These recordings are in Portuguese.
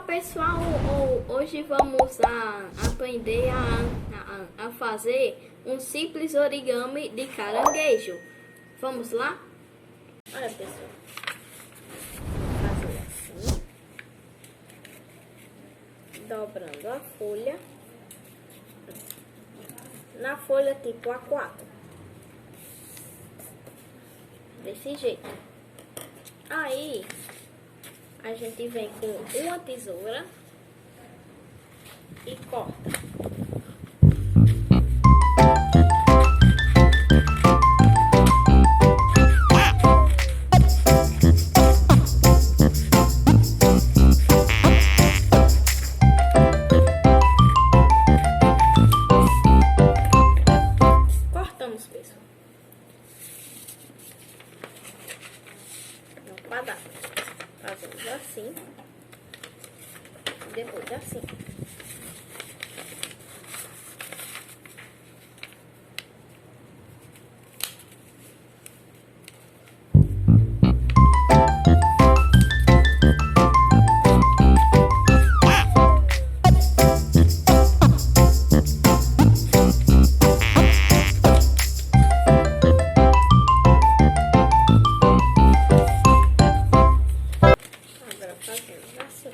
pessoal, hoje vamos aprender a fazer um simples origami de caranguejo. Vamos lá? Olha, pessoal, fazer assim, dobrando a folha, na folha tipo A4, desse jeito. Aí a gente vem com uma tesoura e corta. Cortamos, pessoal. No quadrado. Fazemos assim. E depois assim. Agora fazemos assim.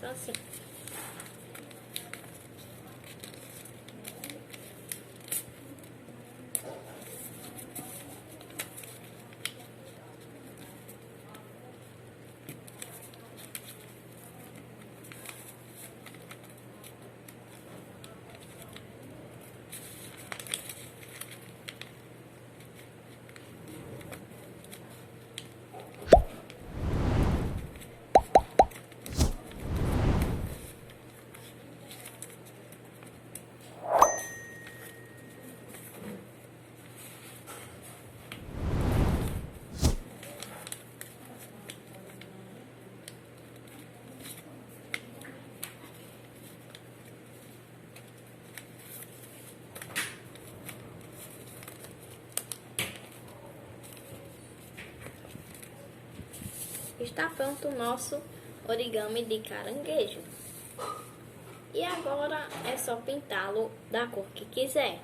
Assim. Está pronto o nosso origami de caranguejo. E agora é só pintá-lo da cor que quiser.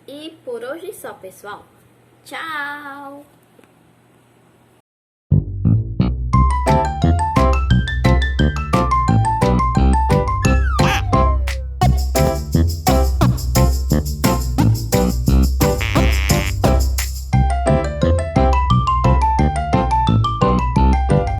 E por hoje só, pessoal. Tchau!